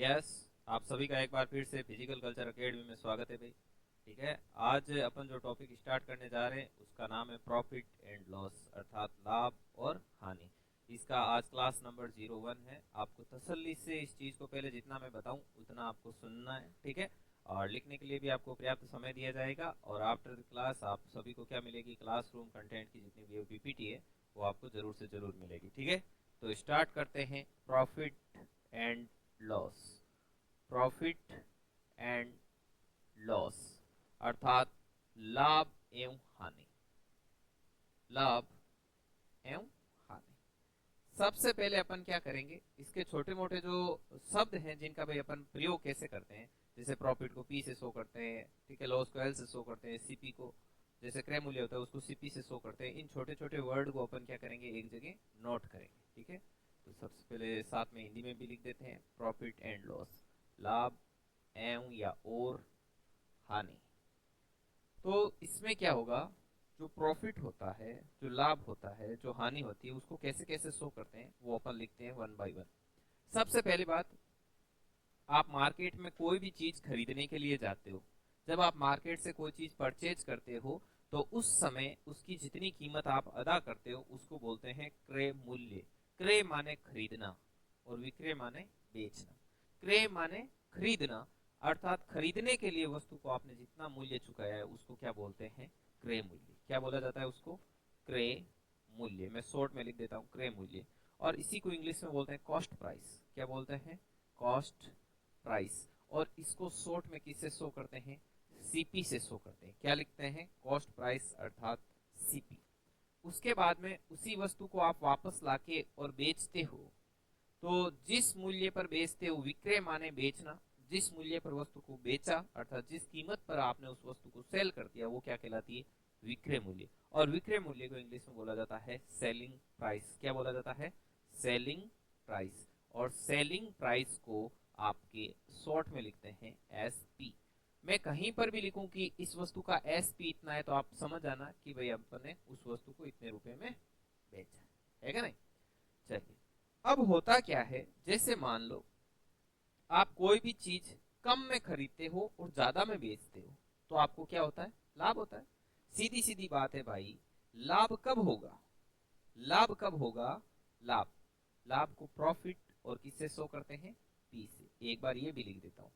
Yes, आप सभी का एक बार फिर से फिजिकल कल्चर एकेडमी में स्वागत है भाई। ठीक है, आज अपन जो टॉपिक स्टार्ट करने जा रहे हैं उसका नाम है प्रॉफिट एंड लॉस, अर्थात लाभ और हानि। इसका आज क्लास नंबर 01 है। आपको तसल्ली से इस चीज़ को पहले जितना मैं बताऊं उतना आपको सुनना है, ठीक है। और लिखने के लिए भी आपको पर्याप्त समय दिया जाएगा। और आफ्टर द क्लास आप सभी को क्या मिलेगी, क्लासरूम कंटेंट की जितनी भी पीपीटी है वो आपको ज़रूर से ज़रूर मिलेगी, ठीक है। तो स्टार्ट करते हैं। Profit and loss. Profit and loss अर्थात लाभ एवं हानि। लाभ एवं हानि। सबसे पहले अपन क्या करेंगे, इसके छोटे मोटे जो शब्द हैं जिनका भाई अपन प्रयोग कैसे करते हैं। जैसे प्रॉफिट को पी से शो करते हैं, ठीक है। लॉस को एल से शो करते हैं। सीपी को, जैसे क्रय मूल्य होता है उसको सीपी से शो करते हैं। इन छोटे छोटे वर्ड को अपन क्या करेंगे, एक जगह नोट करेंगे, ठीक है। तो सबसे पहले साथ में हिंदी में भी लिख देते हैं, प्रॉफिट एंड लॉस, लाभ एवं या और हानि। तो इसमें क्या होगा, जो प्रॉफिट होता है, जो लाभ होता है, जो हानि होती है, उसको कैसे कैसे शो करते हैं वो अपन लिखते हैं वन बाय वन। सबसे पहली बात, आप मार्केट में कोई भी चीज खरीदने के लिए जाते हो। जब आप मार्केट से कोई चीज परचेज करते हो तो उस समय उसकी जितनी कीमत आप अदा करते हो उसको बोलते हैं क्रय मूल्य। क्रय माने खरीदना और विक्रय माने बेचना। क्रय माने खरीदना, अर्थात खरीदने के लिए वस्तु को आपने जितना मूल्य चुकाया है उसको क्या बोलते हैं, क्रय मूल्य। क्या बोला जाता है उसको, क्रय मूल्य। मैं शॉर्ट में लिख देता हूँ क्रय मूल्य। और इसी को इंग्लिश में बोलते हैं कॉस्ट प्राइस। क्या बोलते हैं, कॉस्ट प्राइस। और इसको शॉर्ट में किससे शो करते हैं, सीपी से शो करते हैं। क्या लिखते हैं, कॉस्ट प्राइस अर्थात सीपी। उसके बाद में उसी वस्तु को आप वापस लाके और बेचते हो, तो जिस मूल्य पर बेचते हो, विक्रय माने बेचना, जिस मूल्य पर वस्तु को बेचा अर्थात जिस कीमत पर आपने उस वस्तु को सेल कर दिया वो क्या कहलाती है, विक्रय मूल्य। और विक्रय मूल्य को इंग्लिश में बोला जाता है सेलिंग प्राइस। क्या बोला जाता है, सेलिंग प्राइस। और सेलिंग प्राइस को आपके शॉर्ट में लिखते हैं एस पी। मैं कहीं पर भी लिखूं कि इस वस्तु का एस पी इतना है तो आप समझ जाना कि भाई अपने उस वस्तु को इतने रुपए में बेचा है क्या नहीं। चलिए, अब होता क्या है, जैसे मान लो आप कोई भी चीज कम में खरीदते हो और ज्यादा में बेचते हो तो आपको क्या होता है, लाभ होता है। सीधी सीधी बात है भाई। लाभ कब होगा, लाभ कब होगा, लाभ, लाभ को प्रॉफिट और किससे शो करते हैं, पी से। एक बार ये भी लिख देता हूं।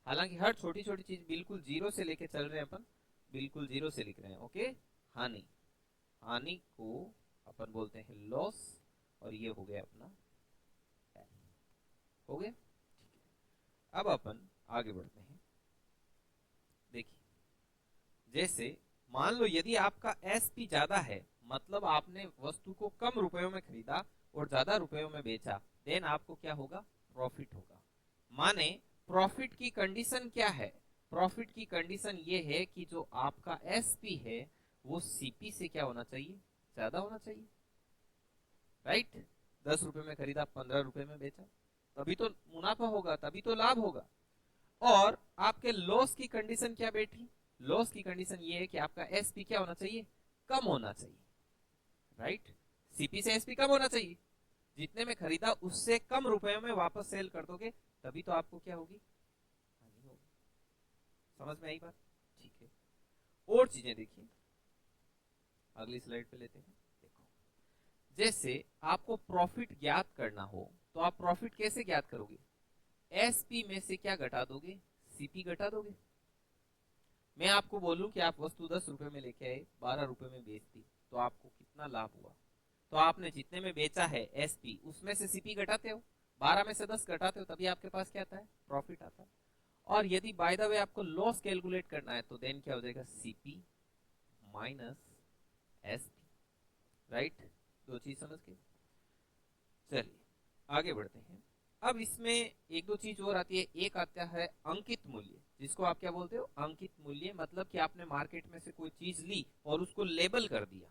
हालांकि हर छोटी छोटी चीज बिल्कुल जीरो से लेके चल रहे हैं अपन, बिल्कुल जीरो से लिख रहे हैं, ओके। हानि, हानि को अपन बोलते हैं लॉस। और ये हो गया अपना, हो गया, ठीक है। अब अपन आगे बढ़ते हैं। देखिए, जैसे मान लो यदि आपका एसपी ज्यादा है, मतलब आपने वस्तु को कम रुपयों में खरीदा और ज्यादा रुपयों में बेचा, देन आपको क्या होगा, प्रॉफिट होगा। माने प्रॉफिट की कंडीशन क्या है, प्रॉफिट की कंडीशन ये है कि जो आपका एसपी है वो सीपी से क्या होना चाहिए, ज्यादा होना चाहिए, राइट। 10 रुपए में खरीदा, 15 रुपए में बेचा, तभी तो मुनाफा होगा, तभी तो लाभ होगा। और आपके लॉस की कंडीशन क्या बैठी, लॉस की कंडीशन ये है कि आपका एसपी क्या होना चाहिए, कम होना चाहिए, राइट। सीपी से एसपी कम होना चाहिए। जितने में खरीदा उससे कम रुपयों में वापस सेल कर दोगे तभी तो आपको क्या होगी, हानि होगी। समझ में आई बात, ठीक है। और चीजें देखिए, अगली स्लाइड पे लेते हैं। देखो, जैसे आपको प्रॉफिट ज्ञात करना हो तो आप प्रॉफिट कैसे ज्ञात करोगे, एसपी में से क्या घटा दोगे, सीपी घटा दोगे। मैं आपको बोलूं कि आप वस्तु 10 रुपए में लेके आए, 12 रुपए में बेच दी, तो आपको कितना लाभ हुआ। तो आपने जितने में बेचा है एसपी, उसमें से सीपी घटाते हो, 12 में से 10 घटाते हो, तभी आपके पास क्या आता है, प्रॉफिट आता है। और यदि बाय द वे आपको लॉस कैलकुलेट करना है तो देन क्या हो जाएगा, सीपी माइनस एसपी, राइट। दो चीज समझ गए। चलिए आगे बढ़ते हैं। अब इसमें एक दो चीज और आती है। एक आता है अंकित मूल्य, जिसको आप क्या बोलते हो, अंकित मूल्य। मतलब कि आपने मार्केट में से कोई चीज ली और उसको लेबल कर दिया,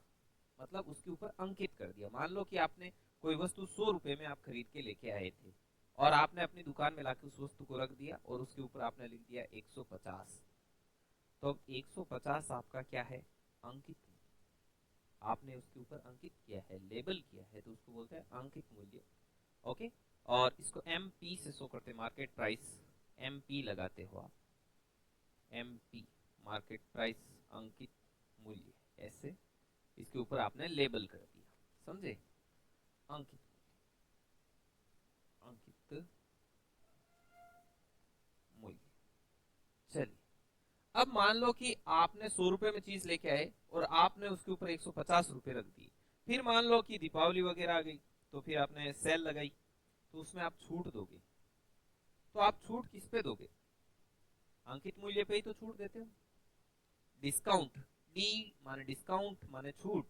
मतलब उसके ऊपर अंकित कर दिया। मान लो कि आपने कोई वस्तु 100 रुपए में आप खरीद के लेके आए थे और आपने अपनी दुकान में लाके उस वस्तु को रख दिया और उसके ऊपर आपने लिख दिया 150। तो अब 150 आपका क्या है, अंकित, आपने उसके ऊपर अंकित किया है, लेबल किया है, तो उसको बोलते हैं अंकित मूल्य, ओके। और इसको MP से शो करते, मार्केट प्राइस MP लगाते हो आप, MP मार्केट प्राइस अंकित मूल्य, ऐसे इसके ऊपर आपने लेबल कर दिया, समझे, अंकित अंकित मूल्य। चलिए अब मान लो कि आपने 100 रुपए में चीज लेके आए और आपने उसके ऊपर 150 रुपए रख दिए। फिर मान लो कि दीपावली वगैरह आ गई तो फिर आपने सेल लगाई, तो उसमें आप छूट दोगे, तो आप छूट किस पे दोगे, अंकित मूल्य पे ही तो छूट देते हो। डिस्काउंट, डी माने डिस्काउंट माने छूट,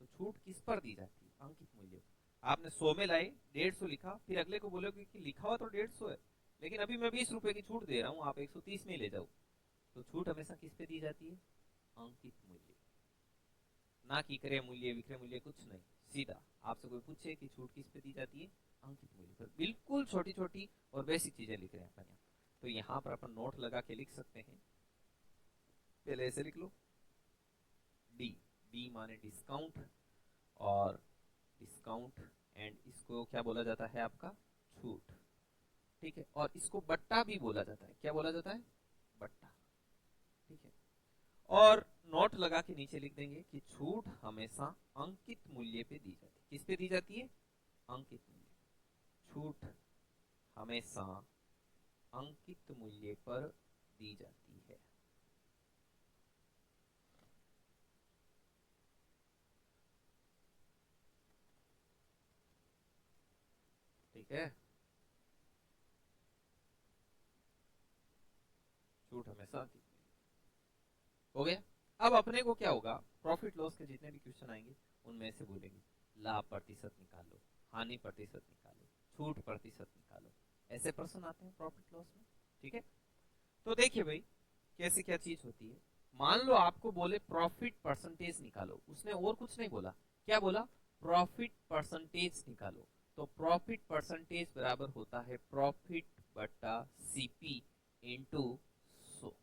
तो छूट किस पर दी जाती है, अंकित मूल्य। आपने 100 में लाए, 150 लिखा, फिर अगले को बोलोगे कि लिखा हुआ तो 150 है, लेकिन अभी मैं 20 रुपए की छूट दे रहा हूँ, आप 130 में ले जाओ, तो छूट हमेशा किस पे दी जाती है, अंकित मूल्य, ना कि क्रय मूल्य विक्रय मूल्य, कुछ नहीं, सीधा आपसे कोई पूछे कि छूट किस पे दी जाती है, अंकित मूल्य पर। बिल्कुल छोटी छोटी और बेसिक चीजें लिख रहे हैं अपन यहाँ, तो यहाँ पर अपन नोट लगा के लिख सकते हैं, पहले ऐसे लिख लो, डी, डी माने डिस्काउंट, और डिस्काउंट एंड इसको क्या बोला जाता है आपका, छूट, ठीक है, और इसको बट्टा भी बोला जाता है, क्या बोला जाता है, बट्टा, ठीक है। और नोट लगा के नीचे लिख देंगे कि छूट हमेशा अंकित मूल्य पे दी जाती है, किस पे दी जाती है, अंकित मूल्य, छूट हमेशा अंकित मूल्य पर दी जाती है। ठीक है, छूट हमेशा अंकित मूल्य हो गया। अब अपने को क्या होगा, प्रॉफिट लॉस के जितने भी क्वेश्चन आएंगे उनमें से बोलेंगे लाभ प्रतिशत निकालो, हानि प्रतिशत निकालो, छूट प्रतिशत निकालो, ऐसे प्रश्न आते हैं प्रॉफिट लॉस में, ठीक है। तो देखिए भाई कैसे क्या चीज होती है, मान लो आपको बोले प्रॉफिट परसेंटेज निकालो, उसने और कुछ नहीं बोला, क्या बोला, प्रॉफिट परसेंटेज निकालो, तो प्रॉफिट परसेंटेज बराबर होता है प्रॉफिट बटा सीपी इंटू 100,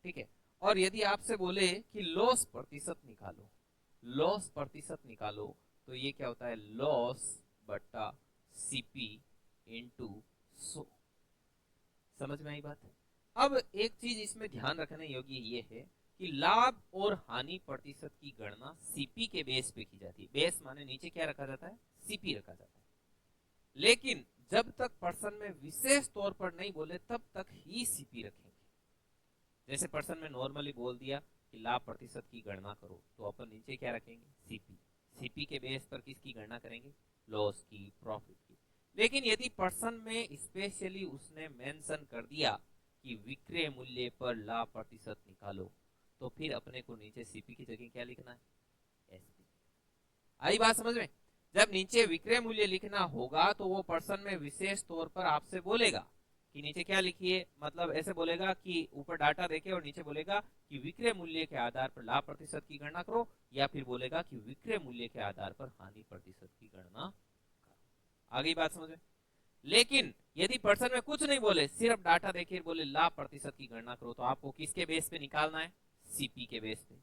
ठीक है। और यदि आपसे बोले कि लॉस प्रतिशत निकालो, लॉस प्रतिशत निकालो, तो ये क्या होता है, लॉस बटा सीपी इंटू 100, समझ में आई बात है। अब एक चीज इसमें ध्यान रखने योग्य ये है कि लाभ और हानि प्रतिशत की गणना सीपी के बेस पे की जाती है, बेस माने नीचे क्या रखा जाता है, सीपी रखा जाता है, लेकिन जब तक पर्सन में विशेष तौर पर नहीं बोले तब तक ही सीपी रखेंगे। जैसे पर्सन में नॉर्मली बोल दिया कि लाभ प्रतिशत की गणना करो, तो अपन नीचे क्या रखेंगे, सीपी, सीपी के बेस पर किसकी गणना करेंगे, लॉस की, प्रॉफिट की। लेकिन यदि पर्सन में स्पेशली उसने मेंशन कर दिया कि विक्रय मूल्य पर लाभ प्रतिशत निकालो, तो फिर अपने को नीचे सीपी की जगह क्या लिखना है, एसपी। आई बात समझ में। जब नीचे विक्रय मूल्य लिखना होगा तो वो पर्सन में विशेष तौर पर आपसे बोलेगा कि नीचे क्या लिखिए, मतलब ऐसे बोलेगा कि ऊपर डाटा देके और नीचे बोलेगा कि विक्रय मूल्य के आधार पर लाभ प्रतिशत की गणना करो, या फिर बोलेगा कि विक्रय मूल्य के आधार पर हानि प्रतिशत की गणना करो। आगे बात समझ में। लेकिन यदि पर्सन में कुछ नहीं बोले, सिर्फ डाटा देखे बोले लाभ प्रतिशत की गणना करो, तो आपको किसके बेस पे निकालना है, सीपी के बेस पे,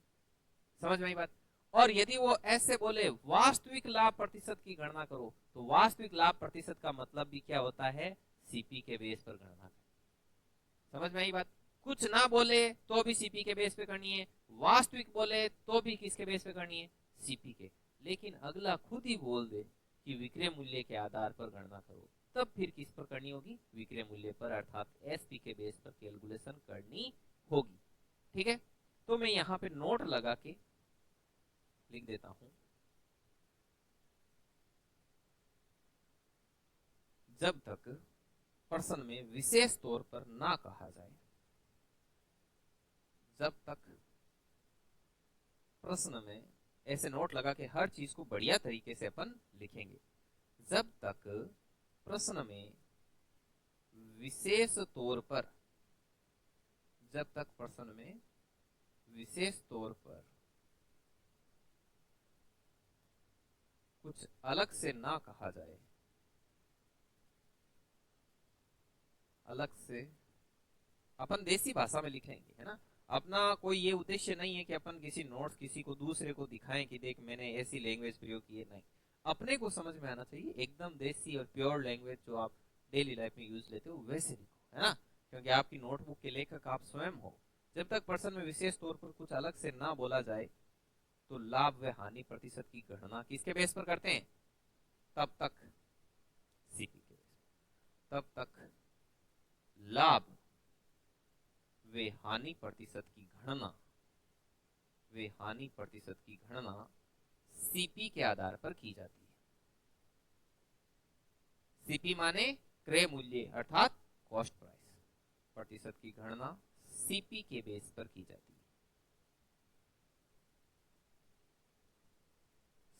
समझ में आई बात। और यदि वो ऐसे बोले वास्तविक लाभ प्रतिशत की गणना करो, तो वास्तविक लाभ प्रतिशत का मतलब भी क्या होता है, सीपी के बेस पर गणना, समझ में आई बात। कुछ ना बोले तो भी सीपी के बेस पे करनी है, वास्तविक बोले तो भी किसके बेस पे करनी है, सीपी के। लेकिन अगला खुद ही बोल दे कि विक्रय मूल्य के आधार पर गणना करो, तब फिर किस पर करनी होगी, विक्रय मूल्य पर, अर्थात एसपी के बेस पर कैलकुलेशन करनी होगी, ठीक है। तो मैं यहाँ पे नोट लगा के लिख देता हूं, जब तक प्रश्न में विशेष तौर पर ना कहा जाए, जब तक प्रश्न में, ऐसे नोट लगा के हर चीज को बढ़िया तरीके से अपन लिखेंगे, जब तक प्रश्न में विशेष तौर पर, जब तक प्रश्न में विशेष तौर पर कुछ अलग से ना कहा जाए, अलग से अपन देसी भाषा में लिखेंगे, है ना। अपना कोई ये उद्देश्य नहीं है कि अपन किसी नोट्स किसी को दूसरे को दिखाएं कि देख मैंने ऐसी लैंग्वेज प्रयोग की है, नहीं। अपने को समझ में आना चाहिए, एकदम देसी और प्योर लैंग्वेज जो आप डेली लाइफ में यूज लेते हो वैसे लिखो, है ना, क्योंकि आपकी नोटबुक के लेखक आप स्वयं हो। जब तक प्रश्न में विशेष तौर पर कुछ अलग से ना बोला जाए तो लाभ व हानि प्रतिशत की गणना किसके बेस पर करते हैं, तब तक सीपी के बेस पर, तब तक लाभ वे हानि प्रतिशत की गणना, वे हानि प्रतिशत की गणना सीपी के आधार पर की जाती है। सीपी माने क्रय मूल्य अर्थात कॉस्ट प्राइस, प्रतिशत की गणना सीपी के बेस पर की जाती है,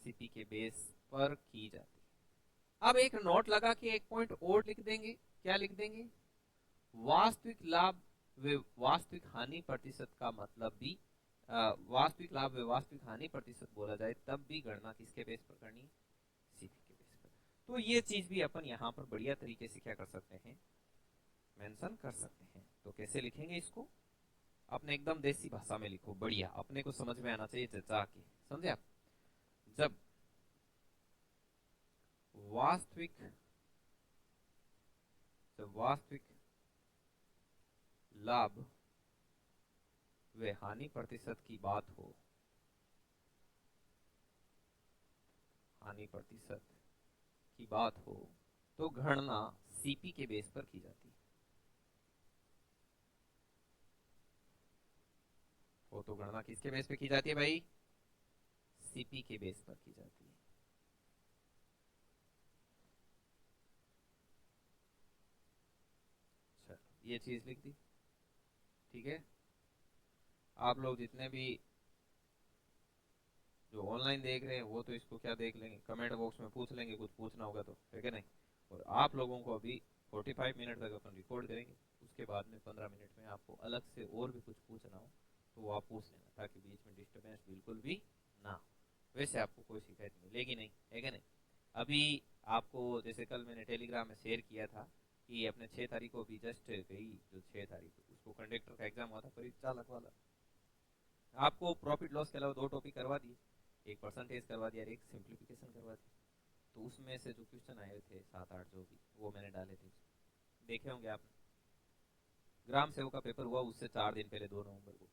सीपी के बेस पर की जाती है। अब एक नोट लगा के एक पॉइंट और लिख देंगे, क्या लिख देंगे, वास्तविक लाभ व वास्तविक हानि प्रतिशत का मतलब भी वास्तविक लाभ व वास्तविक हानि प्रतिशत बोला जाए तब भी गणना किसके बेस पर करनी है, सीपी के बेस पर। तो ये चीज भी अपन यहाँ पर बढ़िया तरीके से क्या कर सकते हैं, मेंशन कर सकते हैं। तो कैसे लिखेंगे इसको, अपने एकदम देसी भाषा में लिखो, बढ़िया, अपने को समझ में आना चाहिए, चचा के, समझे आप। जब वास्तविक लाभ व हानि प्रतिशत की बात हो, हानि प्रतिशत की बात हो तो गणना सीपी के बेस पर की जाती है, वो तो गणना किसके बेस पे की जाती है भाई, सीपी के बेस पर की जाती है। चलो ये चीज लिख दी, ठीक है। आप लोग जितने भी जो ऑनलाइन देख रहे हैं वो तो इसको क्या देख लेंगे, कमेंट बॉक्स में पूछ लेंगे, कुछ पूछना होगा तो, है कि नहीं। और आप लोगों को अभी 45 मिनट तक अपन रिकॉर्ड करेंगे, उसके बाद में 15 मिनट में आपको अलग से और भी कुछ पूछना हो तो वो आप पूछ लेना, ताकि बीच में डिस्टर्बेंस बिल्कुल भी ना हो। वैसे आपको कोई शिकायत मिलेगी नहीं, है कि नहीं। अभी आपको जैसे कल मैंने टेलीग्राम में शेयर किया था कि अपने 6 तारीख को भी जस्ट गई, जो 6 तारीख उसको कंडक्टर का एग्जाम हुआ था, परिचालक वाला, आपको प्रॉफिट लॉस के अलावा 2 टॉपिक करवा दिए, एक परसेंटेज करवा दिया और एक सिंप्लीफिकेशन करवा दिया। तो उसमें से जो क्वेश्चन आए थे 7-8 जो भी वो मैंने डाले थे, देखे होंगे आपने। ग्राम सेवक का पेपर हुआ उससे 4 दिन पहले 2 नवंबर को,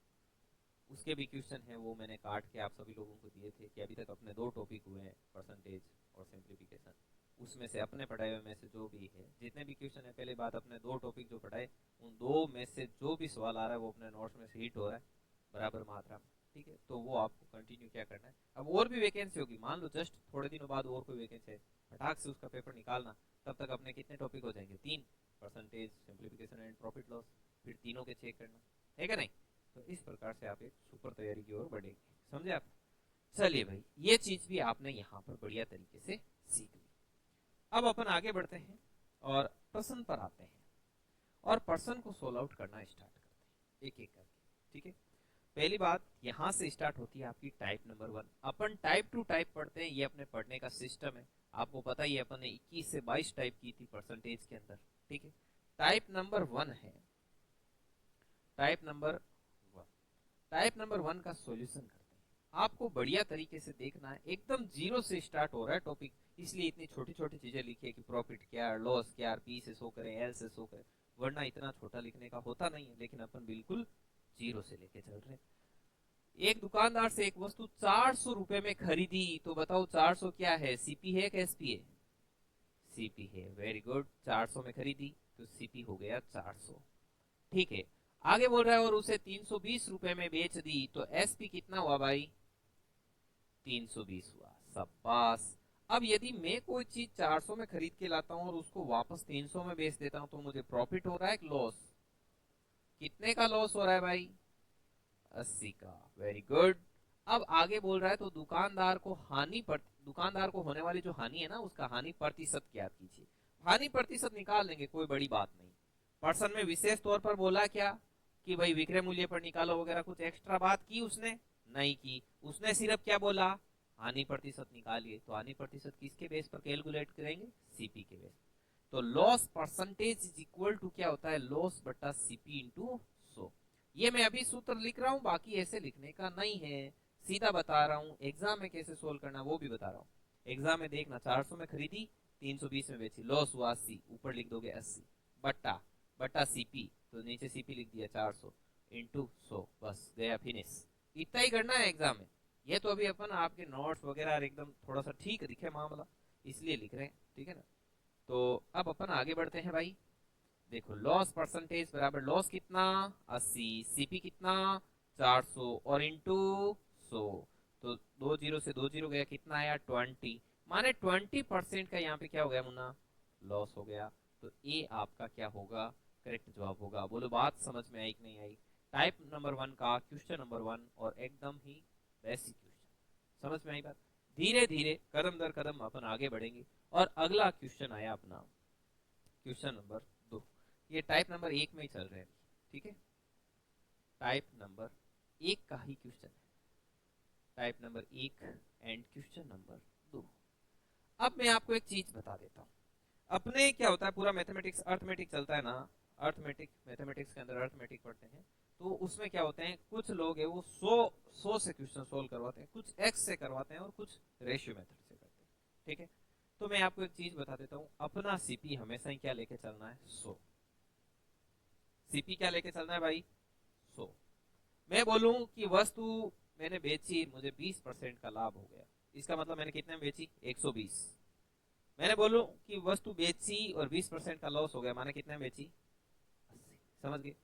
उसके भी क्वेश्चन है वो मैंने काट के आप सभी लोगों को दिए थे कि अभी तक अपने 2 टॉपिक हुए हैं, परसेंटेज और सिंप्लीफिकेशन। उसमें से अपने पढ़ाए हुए में से जो भी है, जितने भी क्वेश्चन है, पहले बात अपने 2 टॉपिक जो पढ़ाए उन 2 में से जो भी सवाल आ रहा है वो अपने नोट्स में से हिट हो रहा है बराबर मात्रा में, ठीक है। तो वो आपको कंटिन्यू क्या करना है। अब और भी वैकेंसी होगी, मान लो जस्ट थोड़े दिनों बाद और कोई वैकेंसी है, फटाक से उसका पेपर निकालना, तब तक अपने कितने टॉपिक हो जाएंगे, 3, percentage, simplification and profit loss, फिर तीनों के चेक करना, है क्या नहीं। तो इस प्रकार से आप एक सुपर तैयारी की ओर बढ़ेंगे, समझे आप। चलिए भाई, ये चीज भी आपने यहाँ पर बढ़िया तरीके से सीख ली। अब अपन आगे बढ़ते हैं और प्रश्न पर आते हैं और प्रश्न को सोल्व आउट करना स्टार्ट करते हैं एक एक करके, ठीक है। पहली बात यहाँ से स्टार्ट होती है आपकी टाइप नंबर 1। अपन टाइप टू टाइप पढ़ते हैं, ये अपने पढ़ने का सिस्टम है, आपको पता ही है, अपन ने 21 से 22 टाइप की थी परसेंटेज के अंदर, ठीक है। टाइप नंबर 1 है, टाइप नंबर 1, टाइप नंबर 1 का सॉल्यूशन करते हैं। आपको बढ़िया तरीके से देखना है, एकदम जीरो से स्टार्ट हो रहा है टॉपिक, इसलिए इतनी छोटी छोटी चीजें लिखी है कि प्रॉफिट क्या, लॉस क्या, पी से शो करें, एल से शो करें, वरना इतना छोटा लिखने का होता नहीं है। लेकिन अपन बिल्कुल जीरो से लेके चल रहे हैं। एक दुकानदार से एक वस्तु 400 रुपए में खरीदी, तो बताओ 400 क्या है, सीपी है कि एसपी है, सीपी है, वेरी गुड। 400 में खरीदी तो सीपी हो गया 400, ठीक है। आगे बोल रहा है और उसे 320 रुपए में बेच दी, तो एसपी कितना हुआ भाई, 320 हुआ, शाबाश। अब यदि मैं कोई चीज 400 में खरीद के लाता हूं और उसको वापस 300 में बेच देता हूं तो मुझे प्रॉफिट हो रहा है कि लॉस, कितने का लॉस हो रहा है भाई, 80 का, वेरी गुड। अब आगे बोल रहा है तो दुकानदार को दुकानदार को होने वाली जो हानि है ना, उसका हानि प्रतिशत ज्ञात कीजिए। हानि प्रतिशत निकाल लेंगे, कोई बड़ी बात नहीं। पर्सन में विशेष तौर पर बोला क्या कि भाई विक्रय मूल्य पर निकालो वगैरह, कुछ एक्स्ट्रा बात की उसने नहीं की, उसने सिर्फ क्या बोला, हानि प्रतिशत निकालिए। तो हानि प्रतिशत किसके बेस पर कैलकुलेट करेंगे, सीपी के बेस। तो loss percentage is equal to क्या होता है, लॉस बटा सीपी इंटू 100। ये मैं अभी सूत्र लिख रहा हूं, बाकी ऐसे लिखने का नहीं है, सीधा बता रहा हूं, एग्जाम में कैसे सोल्व करना वो भी बता रहा हूं। एग्जाम में देखना, 400 में खरीदी, 320 में बेची, लॉस हुआ 80, ऊपर लिख दोगे 80, बट्टा बट्टा सीपी, तो नीचे सीपी लिख दिया 400 इंटू 100, बस गया फिनिश। इतना ही करना है एग्जाम में। ये तो अभी अपन आपके नोट्स वगैरह एकदम थोड़ा सा ठीक दिखे मामला, इसलिए लिख रहे हैं, ठीक है ना। तो अब अपन आगे बढ़ते हैं भाई। देखो लॉस परसेंटेज बराबर लॉस कितना 80, सीपी कितना 400 और इंटू 100, तो 2 जीरो से 2 जीरो गया, कितना आया 20, माने 20% का यहाँ पे क्या हो गया मुन्ना, लॉस हो गया। तो ए आपका क्या होगा, करेक्ट जवाब होगा। बोलो बात समझ में आई कि नहीं आई। टाइप नंबर 1 का क्वेश्चन नंबर 1 और एकदम ही बेसिक क्वेश्चन, समझ में आई बात। धीरे धीरे कदम दर कदम अपन आगे बढ़ेंगे। और अगला क्वेश्चन आया अपना क्वेश्चन नंबर 2। ये टाइप नंबर 1 में ही चल रहे हैं, ठीक है। टाइप नंबर 1 का ही क्वेश्चन है, type number 1 and question number 2। अब मैं आपको एक चीज बता देता हूँ। अपने क्या होता है, पूरा मैथमेटिक्स अर्थमेटिक चलता है ना, अर्थमेटिक मैथमेटिक्स के अंदर अर्थमेटिक पढ़ते हैं, तो उसमें क्या होते हैं, कुछ लोग है वो 100 से क्वेश्चन सोल्व करवाते हैं, कुछ एक्स से करवाते हैं और कुछ रेशियो मेथड से करते हैं, ठीक है। तो मैं आपको एक चीज बता देता हूँ, अपना सीपी हमेशा ही क्या लेके चलना है, 100। सीपी क्या लेके चलना है भाई, 100। मैं बोलूं कि वस्तु मैंने बेची, मुझे 20% का लाभ हो गया, इसका मतलब मैंने कितने में बेची, 120। मैंने बोलूं कि वस्तु बेची और 20% का लॉस हो गया, माने कितने में बेची, 80। समझ गए।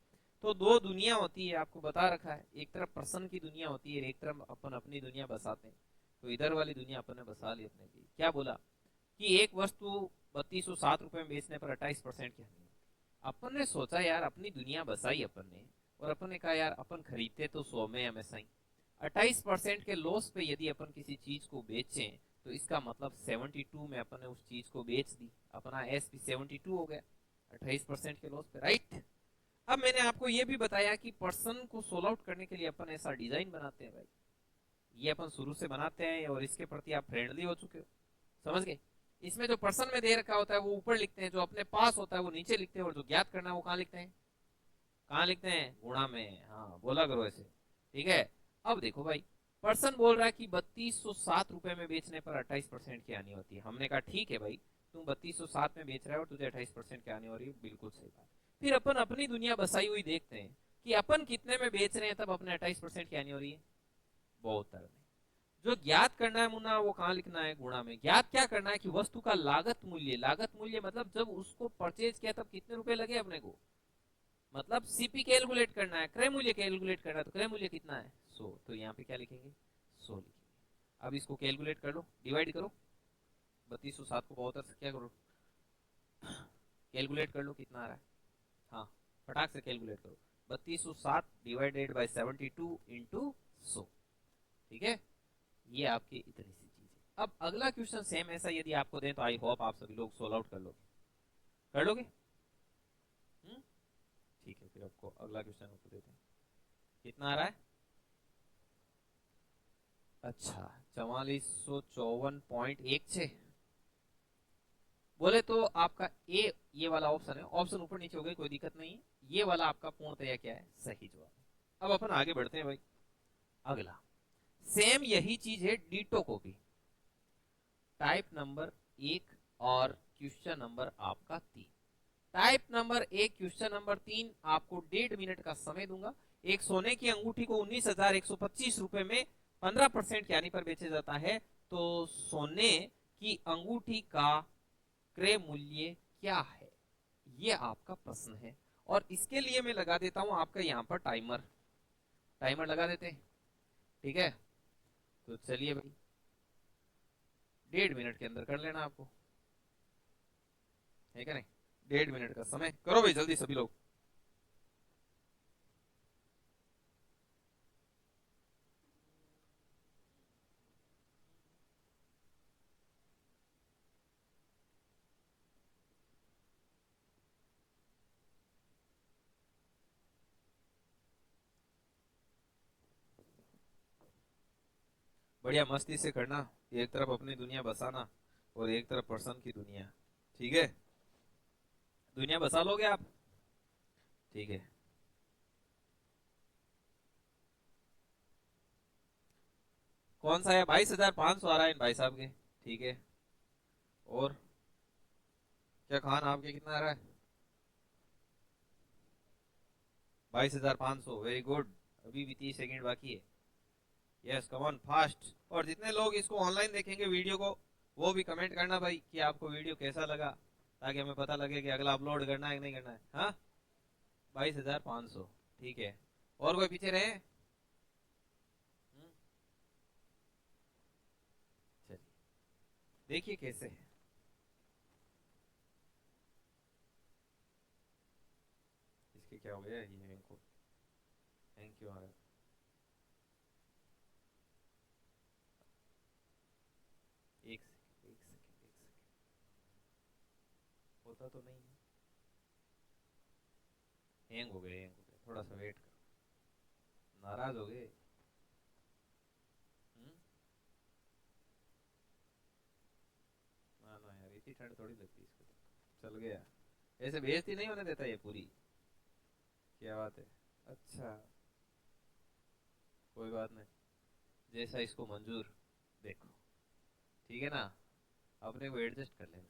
तो दो दुनिया होती है, आपको बता रखा है, एक तरफ पर्सन की दुनिया होती है, एक तरफ अपन अपनी दुनिया बसाते हैं। तो इधर वाली दुनिया अपन ने बसा ली अपने लिए। क्या बोला कि एक वस्तु 3207 रुपए में बेचने पर 28% की हानि। अपन ने सोचा यार अपनी दुनिया बसाई अपन ने, और अपन ने कहा यार अपन खरीदते तो 100 में हमेशा ही, 28% के लॉस पे यदि अपन किसी चीज को बेचें, तो इसका मतलब 72 में अपन ने उस चीज को बेच दी, अपना एस भी 72 हो गया 28% के लॉस पे, राइट। अब मैंने आपको ये भी बताया कि पर्सन को सोल्व आउट करने के लिए अपन ऐसा डिजाइन बनाते हैं भाई, ये अपन शुरू से बनाते हैं और इसके प्रति आप फ्रेंडली हो चुके हो, समझ गए। इसमें जो पर्सन में दे रखा होता है वो ऊपर लिखते हैं, जो अपने पास होता है वो नीचे लिखते हैं, और जो ज्ञात करना है वो कहाँ लिखते हैं, कहाँ लिखते हैं, गुणा में। हाँ बोला करो ऐसे, ठीक है। अब देखो भाई, पर्सन बोल रहा है कि 3207 रुपए में बेचने पर 28% की हानि होती है। हमने कहा ठीक है भाई, तुम 3207 में बेच रहे हो और तुझे 28% की हानि हो रही है, बिल्कुल सही बात। फिर अपन अपनी दुनिया बसाई हुई देखते हैं कि अपन कितने में बेच रहे हैं तब अपने 28% की हानि हो रही है, बहुत तरह में। जो ज्ञात करना है मुन्ना, वो कहाँ लिखना है, गुणा में। ज्ञात क्या करना है कि वस्तु का लागत मूल्य, लागत मूल्य मतलब जब उसको परचेज किया तब कितने रुपए लगे अपने को, मतलब सीपी कैलकुलेट करना है, क्रय मूल्य कैलकुलेट करना है, तो क्रय मूल्य कितना है 100, तो यहाँ पे क्या लिखेंगे 100 लिखेंगे। अब इसको कैलकुलेट कर लो, डिवाइड करो, 3207 को 72 से क्या करो, कैलकुलेट कर लो कितना आ रहा है। हाँ फटाक से कैलकुलेट करो, 3207 डिवाइडेड बाई 72 इंटू 100, ठीक है। ये आपकी इतनी सी चीज है। अब अगला क्वेश्चन सेम ऐसा यदि आपको दें तो आई होप आप सभी लोग सोल्व आउट कर लोगे, कर लोगे। ठीक है, फिर आपको अगला क्वेश्चन आपको देते हैं, कितना आ रहा है, अच्छा 4454.16 बोले तो आपका ए, ये वाला ऑप्शन है, ऑप्शन ऊपर नीचे हो गए कोई दिक्कत नहीं है, ये वाला आपका पूर्णतया क्या है, सही जवाब है। अब अपन आगे बढ़ते हैं भाई। अगला सेम यही चीज है डीटो को भी, टाइप नंबर 1 और क्वेश्चन नंबर आपका 3। टाइप नंबर 1 क्वेश्चन नंबर 3 आपको 1.5 मिनट का समय दूंगा। एक सोने की अंगूठी को 19,125 रुपए में 15% की हानि पर बेचा जाता है, तो सोने की अंगूठी का क्रय मूल्य क्या है, ये आपका प्रश्न है। और इसके लिए मैं लगा देता हूं आपका यहाँ पर टाइमर, टाइमर लगा देते हैं, ठीक है। तो चलिए भाई 1.5 मिनट के अंदर कर लेना आपको, है क्या नहीं। 1.5 मिनट का समय, करो भाई जल्दी सभी लोग। बढ़िया मस्ती से करना, एक तरफ अपनी दुनिया बसाना और एक तरफ पर्सन की दुनिया, ठीक है। दुनिया बसा लोगे आप, ठीक है। कौन सा है, 22,500 आ रहा है इन भाई साहब के, ठीक है। और क्या खान आपके कितना आ रहा है? 22,500। Very good. अभी भी 30 सेकेंड बाकी है। Yes come on fast. और जितने लोग इसको ऑनलाइन देखेंगे वीडियो को, वो भी कमेंट करना भाई कि आपको वीडियो कैसा लगा, ताकि हमें पता लगे कि अगला अपलोड करना है कि नहीं करना है। हाँ, 22,500। ठीक है। और कोई पीछे रहे? चलिए देखिए कैसे है। इसके क्या हो गया, ये इनको थैंक यू आ रहा है। एक सेकेंड, एक सेकेंड, एक सेकेंड। होता तो नहीं है। हैंग हो गए, हैंग हो गए, थोड़ा सा वेट करो। नाराज हो गए? हम्म? ना ना यार, इतनी ठंड थोड़ी लगती इसको तो। चल गया। ऐसे बेइज्जती नहीं होने देता ये पूरी। क्या बात है। अच्छा, कोई बात नहीं, जैसा इसको मंजूर। देखो, ठीक है ना, अपने को एडजस्ट कर लेना।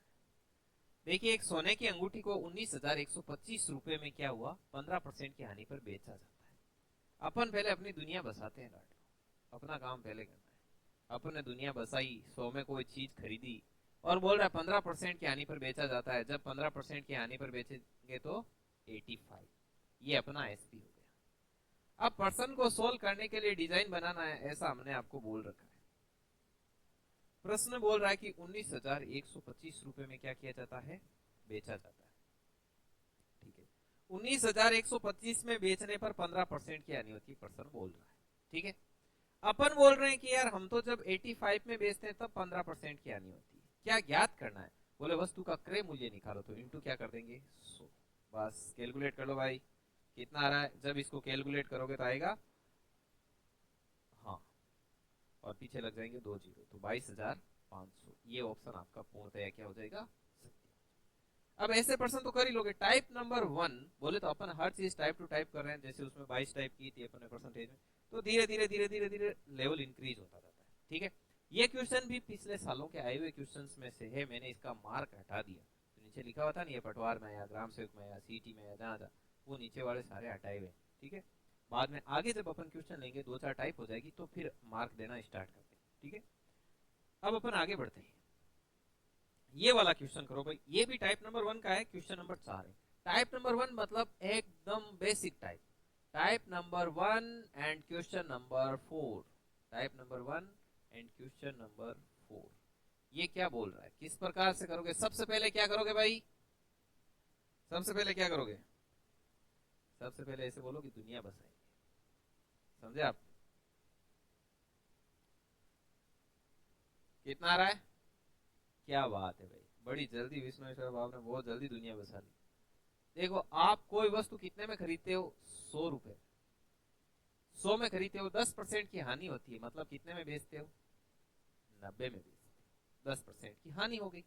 देखिए, एक सोने की अंगूठी को 19,125 रुपए में क्या हुआ, 15% की हानि पर बेचा जाता है। अपन पहले अपनी दुनिया बसाते हैं लाडलो, अपना काम पहले करना है। अपन ने दुनिया बसाई, 100 में कोई चीज खरीदी, और बोल रहा है 15% की हानि पर बेचा जाता है। जब 15% की हानि पर बेचेंगे तो 85। ये अपना एसपी हो गया। अब पर्सन को सोल्व करने के लिए डिजाइन बनाना है, ऐसा हमने आपको बोल रखा है। प्रश्न बोल रहा है कि 19,125 रुपए में क्या किया जाता है, बेचा जाता है। ठीक है, 19,125 में बेचने पर 15% की हानि होती है, पर्सन बोल रहा है। ठीक है, अपन बोल रहे हैं कि यार हम तो जब 85 में बेचते हैं तब 15% की हानि होती है। क्या ज्ञात करना है? बोले वस्तु का क्रय मूल्य निकालो, तो इंटू क्या कर देंगे, 100। बस कैलकुलेट कर लो भाई, कितना आ रहा है। जब इसको कैलकुलेट करोगे तो आएगा, हाँ, और पीछे लग जाएंगे 2 जीरो, तो 22,500। ये ऑप्शन आपका पूर्णतया क्या हो जाएगा, सत्य। अब ऐसे प्रश्न तो कर ही लोगे। टाइप नंबर 1 बोले तो अपन हर चीज टाइप टू टाइप कर रहे हैं। जैसे उसमें 22 टाइप की थी अपन ने परसेंटेज में, तो धीरे धीरे धीरे धीरे धीरे लेवल इंक्रीज होता जाता है। ठीक है, ये क्वेश्चन भी पिछले सालों के आए हुए क्वेश्चंस में से है। मैंने इसका मार्क हटा दिया, तो नीचे लिखा हुआ था नहीं, ये पटवार में या ग्राम सेवक में या सीटी में या जहाँ जहाँ, वो नीचे वाले सारे हटाए हुए। ठीक है, बाद में आगे जब अपन क्वेश्चन लेंगे, 2-4 टाइप हो जाएगी, तो फिर मार्क देना स्टार्ट करते हैं। ठीक है, अब अपन आगे बढ़ते हैं। ये वाला क्वेश्चन करो भाई, ये भी टाइप नंबर 1 का है, क्वेश्चन नंबर 4 है। टाइप नंबर 1 मतलब एकदम basic type. Type number 1 and question number 4। Type number 1 and question number 4। ये क्या बोल रहा है, किस प्रकार से करोगे? सबसे पहले क्या करोगे भाई, सबसे पहले क्या करोगे? सबसे पहले ऐसे बोलो कि दुनिया बसाएंगे। समझे आप? कितना आ रहा है? क्या बात है भाई, बड़ी जल्दी विष्णु आपने बहुत जल्दी दुनिया बसा ली। देखो, आप कोई वस्तु कितने में खरीदते हो, 100 रुपए। 100 में खरीदते हो, 10% की हानि होती है, मतलब कितने में बेचते हो, 90 में बेचते हो। 10% की हानि हो गई,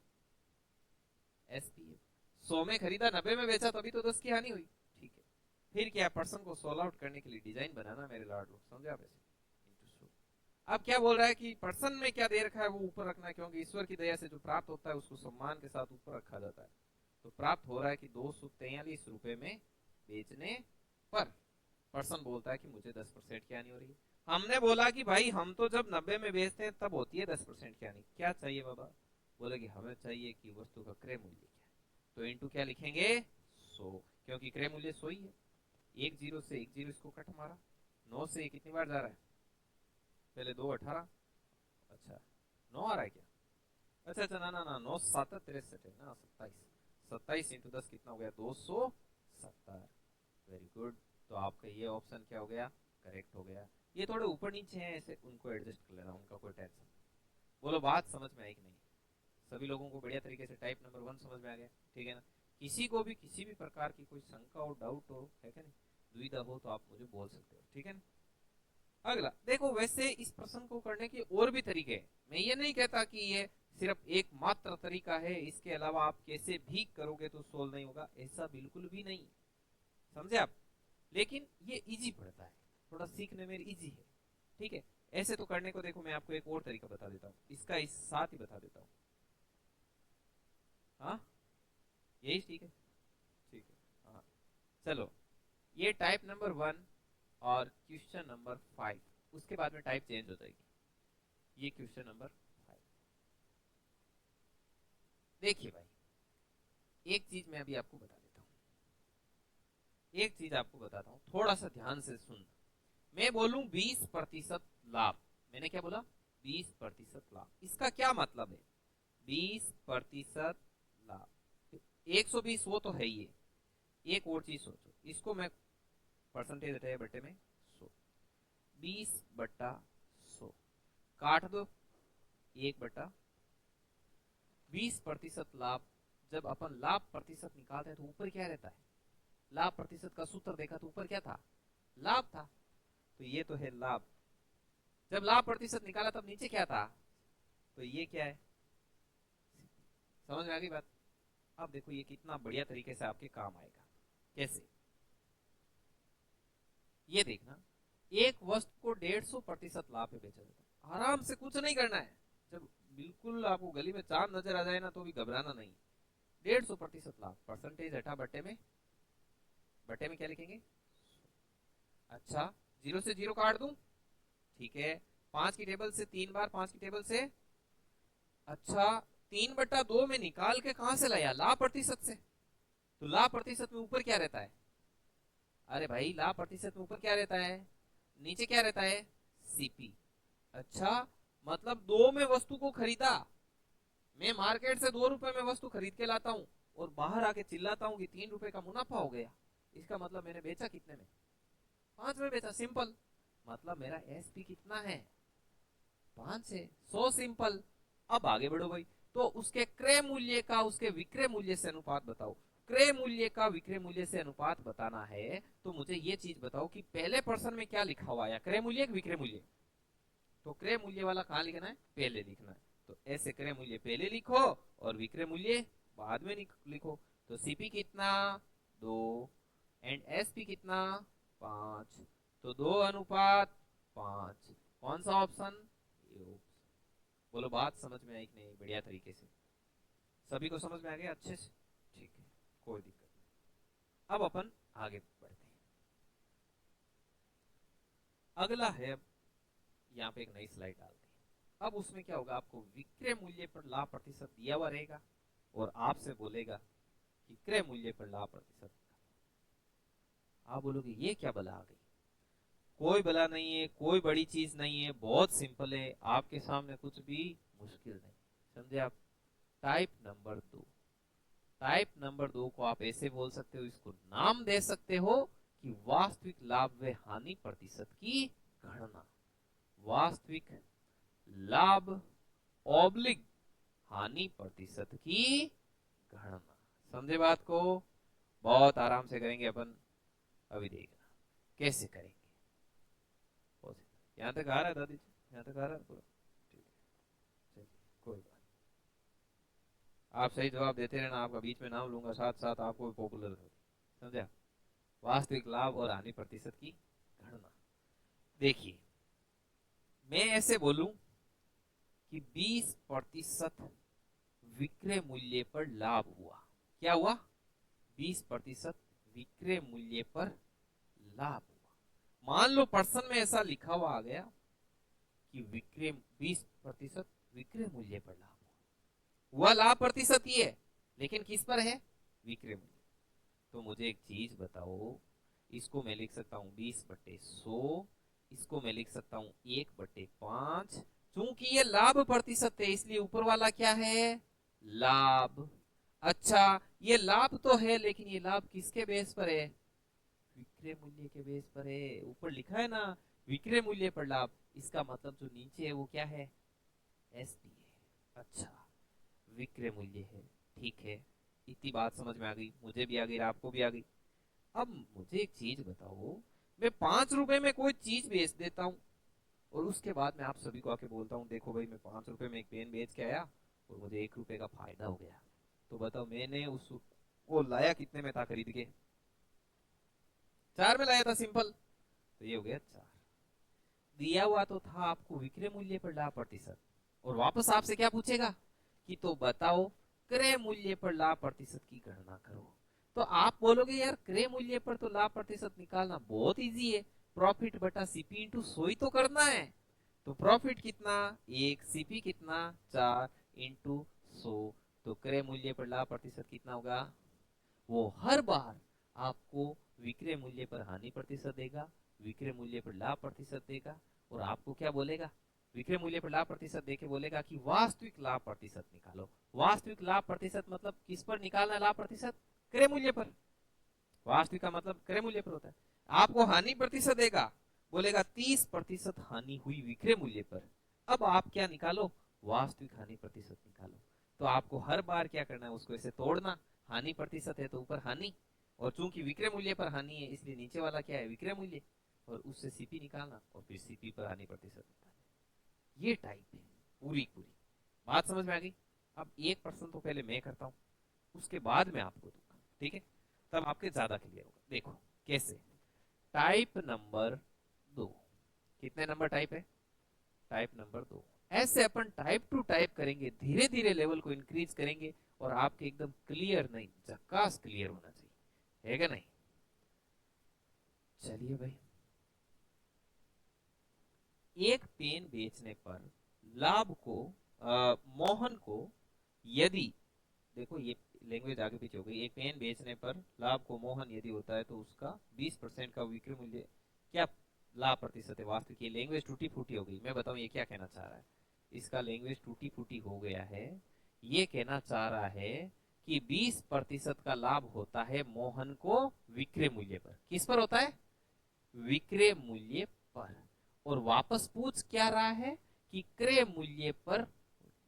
एसपीए। 100 में खरीदा, 90 में बेचा, तभी तो 10 की हानि हुई। ठीक है, फिर क्या, पर्सन को सोल्व आउट करने के लिए डिजाइन बनाना मेरे लाड लोग, समझे आप? ऐसे इंटू 100। अब क्या बोल रहा है कि पर्सन में क्या दे रखा है वो ऊपर रखना है, क्योंकि ईश्वर की दया से जो प्राप्त होता है उसको सम्मान के साथ ऊपर रखा जाता है। तो प्राप्त हो रहा है कि 243 रुपए में बेचने पर पर्सन बोलता है कि मुझे 10% की हानि हो रही है। हमने बोला कि भाई हम तो जब 90 में बेचते हैं तब होती है 10% की हानि। क्या चाहिए बाबा? बोले कि हमें चाहिए कि वस्तु का क्रय मूल्य क्या है। तो इंटू क्या लिखेंगे, 100, क्योंकि क्रय मूल्य 100 ही है। एक जीरो से एक जीरो इसको कट मारा, 9 से कितनी बार जा रहा है, पहले 2 18। अच्छा, 9 आ रहा है क्या? अच्छा अच्छा, ना ना ना, 9 7 63 है ना, 27। 27 इंटू 10 कितना हो गया, 270। Very good. तो आपका ये ऑप्शन क्या हो गया, करेक्ट हो गया। ये थोड़े ऊपर नीचे हैं, ऐसे उनको एडजस्ट कर लेना, उनका कोई टेंशन। बोलो बात समझ में आई कि नहीं? सभी लोगों को बढ़िया तरीके से टाइप नंबर 1 समझ में आ गया? ठीक है ना? किसी को भी किसी भी प्रकार की कोई शंका और डाउट हो, है क्या नहीं, दुविधा हो, तो आप मुझे बोल सकते हो। ठीक है ना? अगला देखो, वैसे इस प्रश्न को करने के और भी तरीके हैं। मैं ये नहीं कहता कि ये सिर्फ एक मात्र तरीका है, इसके अलावा आप कैसे भी करोगे तो सोल्व नहीं होगा, ऐसा बिल्कुल भी नहीं। समझे आप? लेकिन ये इजी पड़ता है, थोड़ा सीखने में इजी है। ठीक है, ऐसे तो करने को देखो, मैं आपको एक और तरीका बता देता हूँ, इसका इस साथ ही बता देता हूँ। हाँ, यही ठीक है, ठीक है। हाँ, चलो, ये टाइप नंबर 1 और क्वेश्चन नंबर 5, उसके बाद में टाइप चेंज हो जाएगी। ये क्वेश्चन नंबर 5। देखिए भाई, एक चीज मैं अभी आपको बता देता हूँ, एक चीज आपको बताता हूँ, थोड़ा सा ध्यान से सुन। मैं बोलूं 20% लाभ, मैंने क्या बोला? 20% लाभ। इसका क्या मतलब है? 20% लाभ, 120 वो तो है ही है। एक और चीज सोचो, इसको मैं परसेंटेज हटाए बटे में 100, 20/100 काट दो 1/, 20% लाभ। जब अपन लाभ प्रतिशत निकालते हैं तो ऊपर क्या रहता है? लाभ प्रतिशत का सूत्र देखा तो ऊपर क्या था? लाभ था। तो ये तो है लाभ। जब लाभ प्रतिशत निकाला तब नीचे क्या था? तो ये क्या है? समझ में आ गई बात? अब देखो ये कितना बढ़िया तरीके से आपके काम आएगा। कैसे? ये देखना, एक वस्तु को 150% लाभ पे बेचा जाता है। आराम से, कुछ नहीं करना है। जब बिल्कुल आपको गली में चांद नजर आ जाए ना तो भी घबराना नहीं। 150% लाभ, परसेंटेज हटा बटे में, बटे में क्या लिखेंगे? अच्छा, 0 से 0 काट दूं? ठीक है। 5 की टेबल से 3 बार, 5 की टेबल से, अच्छा, 3/2 में निकाल के कहां से लाया? लाभ प्रतिशत से। तो लाभ प्रतिशत में ऊपर क्या रहता है? अरे भाई, लाभ प्रतिशत में ऊपर क्या रहता है? नीचे क्या रहता है? सीपी। अच्छा, मतलब 2 में वस्तु को खरीदा, मैं मार्केट से 2 रुपए में वस्तु खरीद के लाता हूँ और बाहर आके चिल्लाता हूँ कि 3 रुपए का मुनाफा हो गया। इसका मतलब मैंने बेचा कितने में? 5 में बेचा, सिंपल। मतलब मेरा एसपी कितना है? 5 से 100, सिंपल। अब आगे बढ़ो भाई। तो उसके क्रय मूल्य का उसके विक्रय मूल्य से अनुपात बताओ। क्रय मूल्य का विक्रय मूल्य से अनुपात बताना है तो मुझे ये चीज बताओ कि पहले पर्सन में क्या लिखा हुआ है, क्रय मूल्य कि विक्रय मूल्य? तो क्रय मूल्य वाला कहाँ लिखना है? पहले लिखना है। तो ऐसे क्रय मूल्य पहले लिखो और विक्रय मूल्य बाद में लिखो। तो सीपी कितना? 2। एंड एसपी कितना? 5। तो 2:5। कौन सा ऑप्शन? ये ऑप्शन। बोलो, बात समझ में आई कि नहीं? बढ़िया तरीके से सभी को समझ में आ गया अच्छे से? ठीक है, कोई दिक्कत नहीं। अब अपन आगे बढ़ते हैं। अगला है, अब यहाँ पे एक नई स्लाइड डालते हैं। अब उसमें क्या होगा, आपको विक्रय मूल्य पर लाभ प्रतिशत दिया हुआ रहेगा और आपसे बोलेगा कि क्रय मूल्य पर लाभ प्रतिशत। आप बोलोगे ये क्या बला आ गई? कोई बला नहीं है, कोई बड़ी चीज नहीं है, बहुत सिंपल है, आपके सामने कुछ भी मुश्किल नहीं। समझे आप? टाइप नंबर 2, टाइप नंबर 2 को आप ऐसे बोल सकते हो, इसको नाम दे सकते हो कि वास्तविक लाभ व हानि प्रतिशत की गणना। वास्तविक लाभ ऑब्लिक हानि प्रतिशत की गणना। समझे बात को? बहुत आराम से करेंगे अपन, अभी देखना कैसे करेंगे। यहाँ तक आ रहा है दादी जी? यहाँ तक आ रहा है पूरा? ठीक है, चलिए, कोई बात। आप सही जवाब देते रहना, आपका बीच में नाम लूंगा, साथ साथ आपको भी पॉपुलर हो। समझा? वास्तविक लाभ और हानि प्रतिशत की गणना। देखिए, मैं ऐसे बोलूं कि 20% विक्रय मूल्य पर लाभ हुआ। क्या हुआ? 20% विक्रय मूल्य पर लाभ हुआ। मान लो पर्सन में ऐसा लिखा हुआ आ गया कि विक्रय 20% विक्रय मूल्य पर लाभ हुआ। हुआ लाभ प्रतिशत ही है, लेकिन किस पर है? विक्रय मूल्य। तो मुझे एक चीज बताओ, इसको मैं लिख सकता हूँ 20/100, इसको मैं लिख सकता हूँ 1/5। चूंकि ये लाभ प्रतिशत है इसलिए ऊपर वाला क्या है? लाभ। अच्छा, ये लाभ तो है लेकिन ये लाभ किसके बेस पर है? विक्रय मूल्य के बेस पर है। ऊपर लिखा है ना, विक्रय मूल्य पर लाभ। इसका मतलब जो नीचे है वो क्या है? एसपी है। अच्छा, विक्रय मूल्य है, ठीक है। इतनी बात समझ में आ गई, मुझे भी आ गई, आपको भी आ गई। अब मुझे एक चीज बताओ, मैं 5 रुपए में कोई चीज बेच देता हूँ और उसके बाद मैं आप सभी को आके बोलता हूँ, देखो भाई मैं 5 रुपए में एक पेन बेच के आया और मुझे 1 रुपए का फायदा हो गया। तो बताओ, मैंने उसको लाया कितने में था खरीद के? 4 में लाया था, सिंपल। तो ये हो गया 4। दिया हुआ तो था आपको विक्रय मूल्य पर लाभ प्रतिशत, और वापस आपसे क्या पूछेगा कि तो बताओ क्रय मूल्य पर लाभ प्रतिशत की गणना करो। तो आप बोलोगे यार क्रय मूल्य पर तो लाभ प्रतिशत निकालना बहुत इजी है, प्रॉफिट बटा सीपी इंटू 100 ही तो करना है। तो प्रॉफिट कितना 1, सीपी कितना 4 इंटू 100, तो क्रय मूल्य पर लाभ प्रतिशत कितना होगा, वो हर बार आपको विक्रय मूल्य पर हानि प्रतिशत देगा, विक्रय मूल्य पर लाभ प्रतिशत देगा, और आपको क्या बोलेगा, विक्रय मूल्य पर लाभ प्रतिशत देके बोलेगा कि वास्तविक लाभ प्रतिशत निकालो। वास्तविक लाभ प्रतिशत मतलब किस पर निकालना है लाभ प्रतिशत, क्रय मूल्य पर। वास्तविक का मतलब क्रय मूल्य पर होता है। आपको हानि प्रतिशत देगा, बोलेगा 30% हानि हुई विक्रय मूल्य पर। अब आप क्या निकालो, वास्तविक हानि प्रतिशत निकालो। तो आपको हर बार क्या करना है, उसको ऐसे तोड़ना, हानि प्रतिशत है तो ऊपर हानि, और चूंकि विक्रय मूल्य पर हानि है इसलिए नीचे वाला क्या है, विक्रय मूल्य, और उससे सीपी निकालना और फिर सीपी पर हानि प्रतिशत निकालना। ये टाइप है पूरी पूरी बात समझ में आ गई। अब एक प्रश्न तो पहले मैं करता हूं, उसके बाद में आपको दूंगा, ठीक है, तब आपके ज्यादा क्लियर होगा। देखो कैसे, टाइप नंबर 2, कितने नंबर टाइप है, टाइप नंबर 2। ऐसे अपन टाइप टू टाइप करेंगे, धीरे धीरे लेवल को इंक्रीज करेंगे, और आपके एकदम क्लियर नहीं झकास क्लियर होना चाहिए, है क्या नहीं। चलिए भाई, एक पेन बेचने पर लाभ को मोहन को यदि, देखो ये लैंग्वेज आगे पीछे हो गई, एक पेन बेचने पर लाभ को मोहन यदि होता है तो उसका 20% का विक्रय मूल्य क्या लाभ प्रतिशत है वास्तविक। ये लैंग्वेज टूटी फूटी हो गई, मैं बताऊं ये क्या कहना चाह रहा है, इसका लैंग्वेज टूटी फूटी हो गया है। ये कहना चाह रहा है कि 20% का लाभ होता है मोहन को विक्रय मूल्य पर। किस पर होता है, विक्रय मूल्य पर। और वापस पूछ क्या रहा है कि क्रय मूल्य पर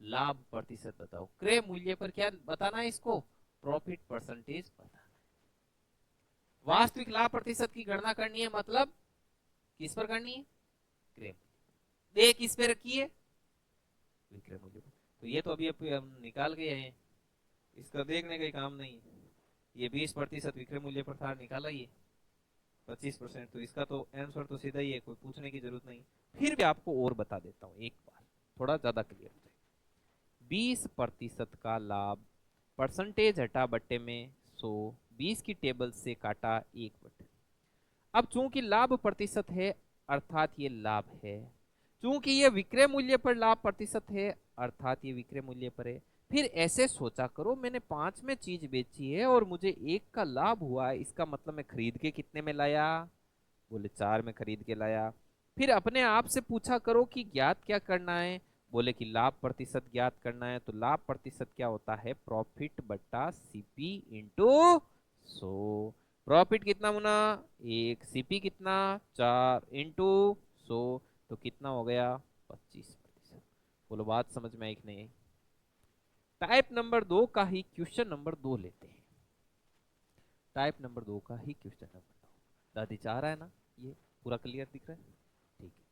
लाभ प्रतिशत बताओ। क्रय मूल्य पर क्या बताना है इसको, प्रॉफिट परसेंटेज बताना है। वास्तविक लाभ प्रतिशत की गणना करनी है, मतलब किस पर करनी है, क्रय मूल्य। दे किस पे रखी है, विक्रय मूल्य पर। तो ये तो अभी हम निकाल गए हैं, इसका देखने का काम नहीं है। ये 20% विक्रय मूल्य पर था, निकाला ये 25%, तो इसका तो आंसर तो सीधा ही है, कोई पूछने की जरूरत नहीं। फिर भी आपको और बता देता हूँ एक बार, थोड़ा ज्यादा क्लियर हो जाए। 20% का लाभ, परसेंटेज हटा बट्टे में 100, 20 की टेबल से काटा 1/। अब चूंकि लाभ प्रतिशत है अर्थात ये लाभ है, चूंकि ये विक्रय मूल्य पर लाभ प्रतिशत है अर्थात ये विक्रय मूल्य पर है। फिर ऐसे सोचा करो, मैंने 5 में चीज बेची है और मुझे 1 का लाभ हुआ है, इसका मतलब मैं खरीद के कितने में लाया, बोले 4 में खरीद के लाया। फिर अपने आप से पूछा करो कि ज्ञात क्या करना है, बोले कि लाभ प्रतिशत ज्ञात करना है। तो लाभ प्रतिशत क्या होता है, प्रॉफिट बट्टा सीपी इंटू 100। प्रॉफिट कितना मुना 1, सीपी कितना 4 इंटू 100, तो कितना हो गया 25%। बोलो बात समझ में आई कि नहीं। टाइप नंबर 2 का ही क्वेश्चन नंबर 2 लेते हैं। टाइप नंबर 2 का ही क्वेश्चन नंबर 2 दादी चाह रहा है ना, ये पूरा क्लियर दिख रहा है, ठीक है।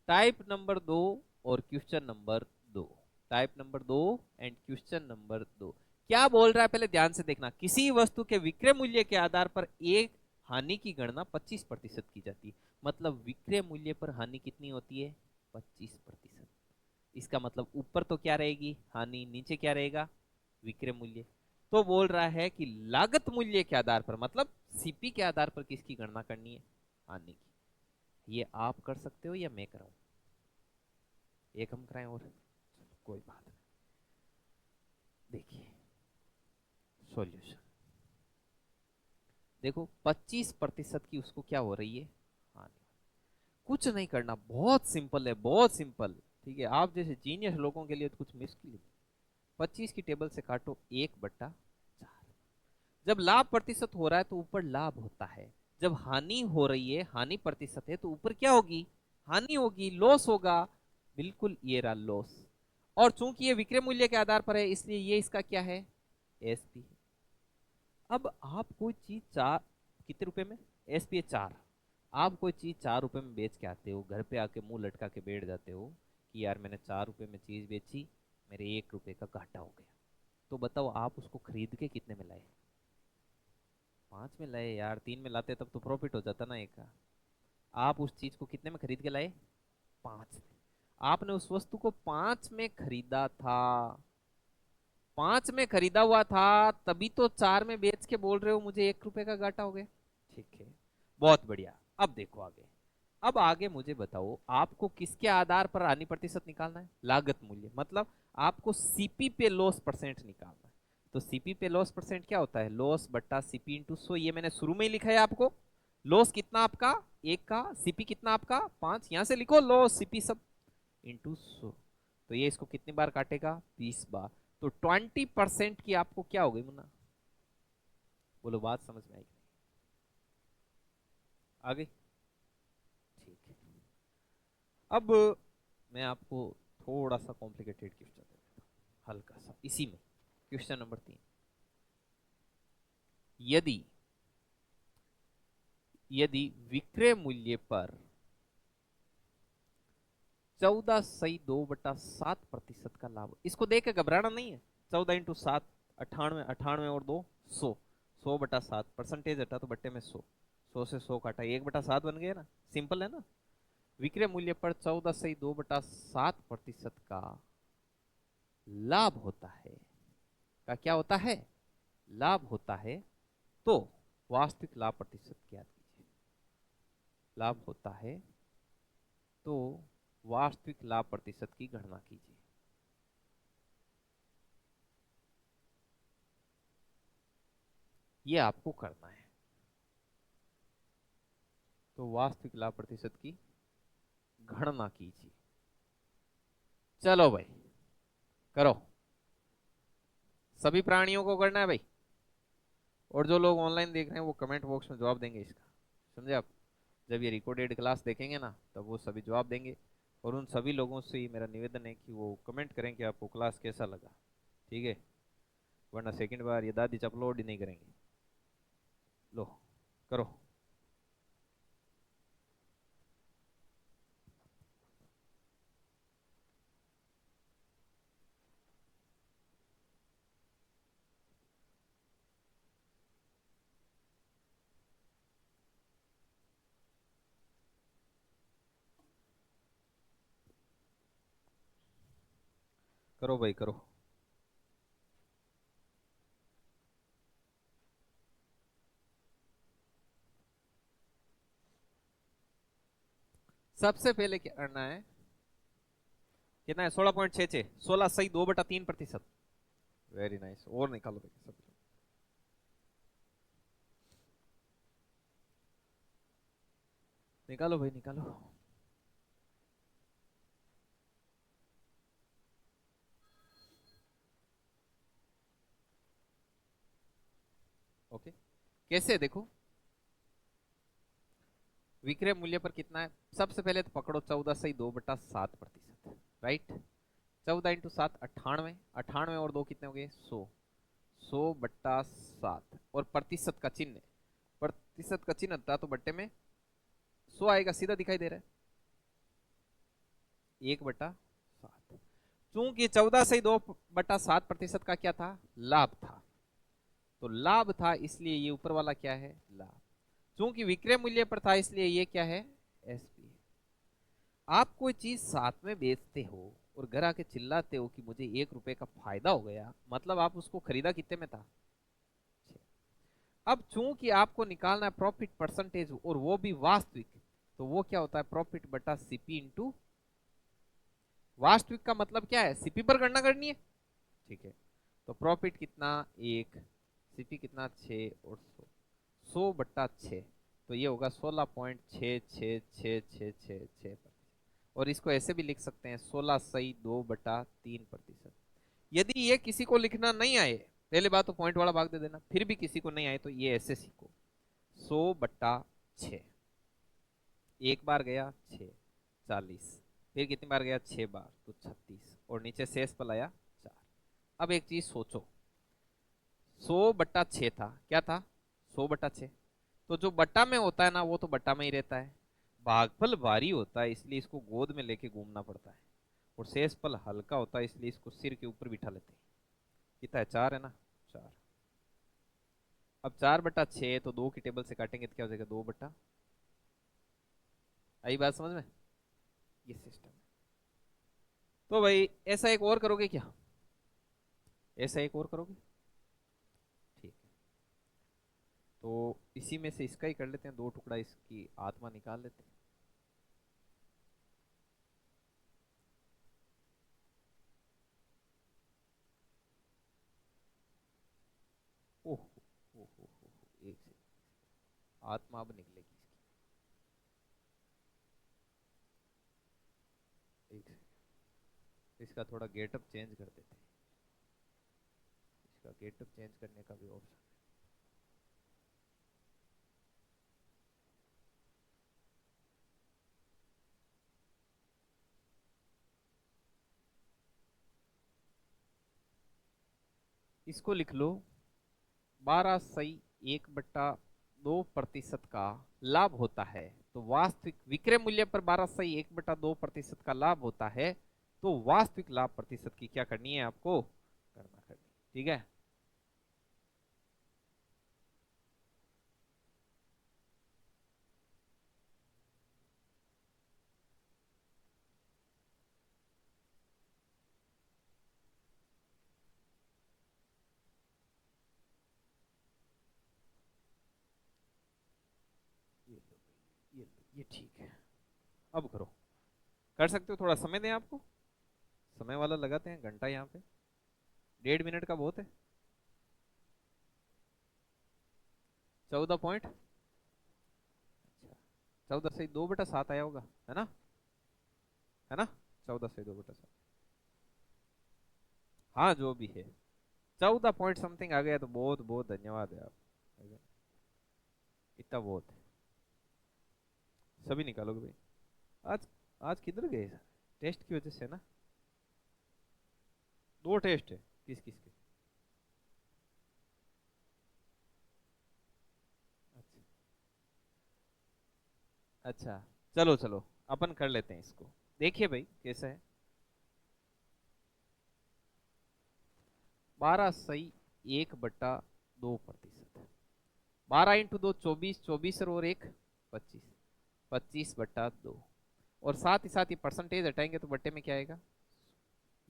टाइप नंबर 2 और question number 2, type number 2 and question number 2 क्या बोल रहा है, पहले ध्यान से देखना। किसी वस्तु के विक्रय मूल्य के आधार पर एक हानि की गणना 25% की जाती है। मतलब विक्रय मूल्य पर हानि कितनी होती है, 25%। इसका मतलब ऊपर तो क्या रहेगी हानि, नीचे क्या रहेगा विक्रय मूल्य। तो बोल रहा है कि लागत मूल्य के आधार पर, मतलब सीपी के आधार पर किसकी गणना करनी है, हानि की। ये आप कर सकते हो या मैं कराऊं, एक हम कराएं और, कोई बात नहीं। देखिए सॉल्यूशन, देखो 25% की उसको क्या हो रही है, हानि। कुछ नहीं करना, बहुत सिंपल है, बहुत सिंपल, ठीक है। आप जैसे जीनियस लोगों के लिए तो कुछ मुश्किल नहीं। 25 की टेबल से काटो 1/4। जब लाभ प्रतिशत हो रहा है तो ऊपर लाभ होता है, जब हानि हो रही है, हानि प्रतिशत है, तो ऊपर क्या होगी, हानि होगी, लॉस होगा। बिल्कुल ये रहा लॉस। और चूंकि ये विक्रय मूल्य के आधार पर है इसलिए ये इसका क्या है, एसपी। अब आप कोई चीज 4 कितने रुपए में, एसपी है 4, आप कोई चीज 4 रुपए में बेच के आते हो, घर पे आके मुंह लटका के बैठ जाते हो कि यार मैंने 4 रुपए में चीज बेची, मेरे 1 रुपए का घाटा हो गया। तो बताओ आप उसको खरीद के कितने में लाए, 5 में लाए यार, 3 में लाते तब तो प्रॉफिट हो जाता ना एक का। आप उस चीज को कितने में खरीद के लाए, 5। आपने उस वस्तु को 5 में खरीदा था, 5 में खरीदा हुआ था, तभी तो 4 में बेच के बोल रहे हो मुझे 1 रुपए का घाटा हो गया। ठीक है, बहुत बढ़िया। अब देखो आगे, अब आगे मुझे बताओ आपको किसके आधार पर हानि प्रतिशत निकालना है? लागत मूल्य, मतलब आपको सीपी पे लॉस परसेंट निकालना है। तो सीपी पे लॉस परसेंट क्या होता है? लॉस बट्टा सीपी इंटू 100। ये मैंने शुरू में ही लिखा है आपको। लॉस कितना आपका? 1 का। सीपी कितना आपका? 5। यहां से लिखो लॉस सीपी सब इंटू 100। तो ये इसको कितनी बार काटेगा? 20 बार। तो 20% की आपको क्या हो गई मुन्ना? बोलो, बात समझ में आई? आ गई? ठीक है। अब मैं आपको थोड़ा सा कॉम्प्लिकेटेड क्वेश्चन दे देता हूं, हल्का सा इसी में। Question number 3। यदि यदि विक्रय मूल्य पर 14.2/7% का लाभ, इसको देख के घबराना नहीं है। 14 × 7 98, 98 और 2 100, 100/7 परसेंटेज हटा तो बट्टे में 100, 100 से 100 काटा 1/7 बन गया ना। सिंपल है ना। विक्रय मूल्य पर 14.2/7% का लाभ होता है। का क्या होता है? लाभ होता है। तो वास्तविक लाभ प्रतिशत ज्ञात कीजिए। लाभ होता है तो वास्तविक लाभ प्रतिशत की गणना कीजिए। ये आपको करना है। तो वास्तविक लाभ प्रतिशत की गणना कीजिए। चलो भाई करो, सभी प्राणियों को करना है भाई। और जो लोग ऑनलाइन देख रहे हैं वो कमेंट बॉक्स में जवाब देंगे इसका, समझे आप? जब ये रिकॉर्डेड क्लास देखेंगे ना तब वो सभी जवाब देंगे। और उन सभी लोगों से ही मेरा निवेदन है कि वो कमेंट करें कि आपको क्लास कैसा लगा। ठीक है, वरना सेकंड बार ये दादी अपलोड ही नहीं करेंगे। लो करो। करो भाई करो। सबसे पहले क्या करना है? कितना है? 16.66, 16.2/3%। Very nice. और निकालो भाई सब। निकालो भाई निकालो। ओके, कैसे देखो? विक्रय मूल्य पर कितना है? सबसे पहले तो पकड़ो 14.2/7%। राइट। 14 × 7 98, 98 और 2 कितने हो गए? 100, 100/7 और प्रतिशत का चिन्ह, प्रतिशत का चिन्ह था तो बट्टे में 100 आएगा, सीधा दिखाई दे रहा है। 1/7। चूंकि 14.2/7% का क्या था? लाभ था। तो लाभ था इसलिए ये ऊपर वाला क्या है? लाभ। चूंकि विक्रय मूल्य पर था इसलिए ये क्या है? एसपी। आप कोई चीज साथ में बेचते हो और घर आके चिल्लाते हो कि मुझे 1 रुपए का फायदा हो गया, मतलब आप उसको खरीदा कितने में था? अब चूंकि आपको निकालना है प्रॉफिट परसेंटेज और वो भी वास्तविक, तो वो क्या होता है? प्रॉफिट बटा सीपी इंटू वास्तविक। का मतलब क्या है? सीपी पर गणना करनी है। ठीक है, तो प्रॉफिट कितना? 1, सीपी कितना? 6 और 100, 100/6। तो ये होगा 16.666666। और इसको ऐसे भी लिख सकते हैं 16.2/3%। यदि ये किसी को लिखना नहीं आए, पहले बात तो पॉइंट वाला भाग दे देना, फिर भी किसी को नहीं आए तो ये ऐसे सीखो। 100/6, एक बार गया 6, 40, फिर कितनी बार गया? 6 बार तो 36, और नीचे शेष पल आया 4। अब एक चीज सोचो, 100/6 था, क्या था? 100/6। तो जो बट्टा में होता है ना वो तो बट्टा में ही रहता है। भागफल भारी होता है इसलिए इसको गोद में लेके घूमना पड़ता है। और शेष पल हल्का होता है इसलिए इसको सिर के ऊपर बिठा लेते हैं। कितना है? 4 है ना? 4। अब 4/6 तो 2 की टेबल से काटेंगे तो क्या हो जाएगा? 2 बट्टा। आई बात समझ में? ये सिस्टम है। तो भाई ऐसा एक और करोगे क्या? ऐसा एक और करोगे? ठीक है, तो इसी में से इसका ही कर लेते हैं, दो टुकड़ा इसकी आत्मा निकाल लेते हैं। ओह एक से आत्मा अब निकलेगी इसकी। एक से इसका थोड़ा गेटअप चेंज कर देते हैं, इसका गेटअप चेंज करने का भी ऑप्शन। इसको लिख लो, 12/1/2% का लाभ होता है। तो वास्तविक विक्रय मूल्य पर 12/1/2% का लाभ होता है, तो वास्तविक लाभ प्रतिशत की क्या करनी है आपको? गणना करनी। ठीक है, ये लो भाई, ये लो, ये ठीक है। अब करो, कर सकते हो, थोड़ा समय दें आपको। समय वाला लगाते हैं घंटा यहाँ पे, 1.5 मिनट का बहुत है। 14 पॉइंट, अच्छा 14/2/7 आया होगा, है ना? है ना? 14/2/7, हाँ जो भी है, 14 पॉइंट समथिंग आ गया, तो बहुत बहुत धन्यवाद है आप। इतना बहुत है। सभी निकालोगे भाई? आज आज किधर गए? टेस्ट की वजह से ना, दो टेस्ट है। किस किस के? अच्छा अच्छा, चलो चलो, अपन कर लेते हैं इसको। देखिए भाई कैसा है, 12/1/2%। 12 × 2 24, 24 और एक 25, 25/2। और साथ ही साथ ये परसेंटेज हटाएंगे तो बट्टे में क्या आएगा?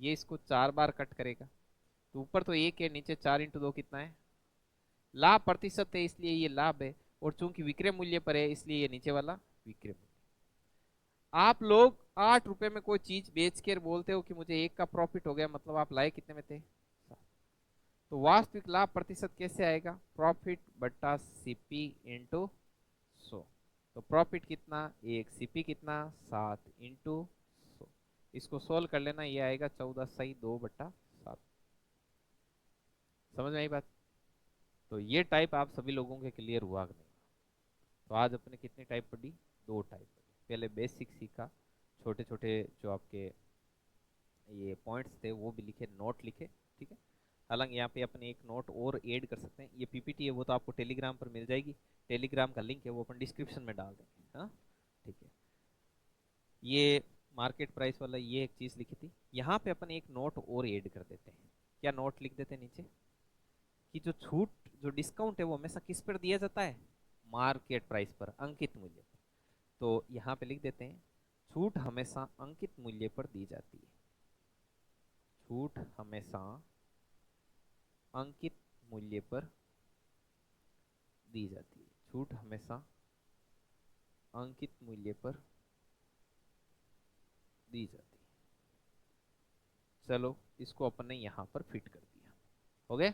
ये इसको 4 बार कट करेगा, तो ऊपर तो एक है, नीचे 4 × 2 कितना है? लाभ प्रतिशत है इसलिए ये लाभ है, और चूंकि विक्रय मूल्य पर है इसलिए ये नीचे वाला विक्रय मूल्य। आप लोग 8 रुपए में कोई चीज बेच कर बोलते हो कि मुझे एक का प्रॉफिट हो गया, मतलब आप लाए कितने में थे? 7। तो वास्तविक लाभ प्रतिशत कैसे आएगा? प्रॉफिट बट्टा सीपी इंटू 100। तो प्रॉफिट कितना? एक, सीपी कितना? 7 × 100। इसको सोल्व कर लेना, ये आएगा 14/2/7। समझ में आई बात? तो ये टाइप आप सभी लोगों के क्लियर हुआ कि नहीं? तो आज अपने कितनी टाइप पढ़ी? दो टाइप पढ़ी। पहले बेसिक सीखा, छोटे छोटे जो आपके ये पॉइंट्स थे वो भी लिखे, नोट लिखे। ठीक है, हालांकि यहाँ पे अपने एक नोट और ऐड कर सकते हैं। ये पीपीटी है वो तो आपको टेलीग्राम पर मिल जाएगी, टेलीग्राम का लिंक है वो अपन डिस्क्रिप्शन में डाल देंगे। हाँ ठीक है, ये मार्केट प्राइस वाला ये एक चीज़ लिखी थी। यहाँ पे अपन एक नोट और ऐड कर देते हैं। क्या नोट लिख देते हैं नीचे? कि जो छूट, जो डिस्काउंट है वो हमेशा किस पर दिया जाता है? मार्केट प्राइस पर, अंकित मूल्य पर। तो यहाँ पे लिख देते हैं, छूट हमेशा अंकित मूल्य पर दी जाती है। छूट हमेशा अंकित मूल्य पर दी जाती है। छूट हमेशा अंकित मूल्य पर दी जाती है। चलो इसको अपन ने यहाँ पर फिट कर दिया। हो गए?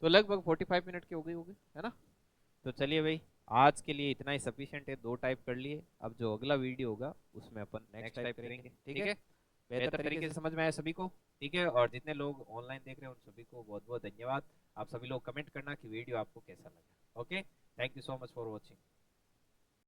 तो लगभग 45 मिनट के हो गए होंगे, है ना? तो चलिए भाई, आज के लिए इतना ही सफिशिएंट है, दो टाइप कर लिए। अब जो अगला वीडियो होगा उसमें अपन नेक्स्ट टाइप करेंगे। ठीक है, बेहतर तरीके से समझ में आया सभी को? ठीक है, और जितने लोग ऑनलाइन देख रहे हैं उन सभी को बहुत बहुत धन्यवाद। आप सभी लोग कमेंट करना कि वीडियो आपको कैसा लगा। Okay, thank you so much for watching.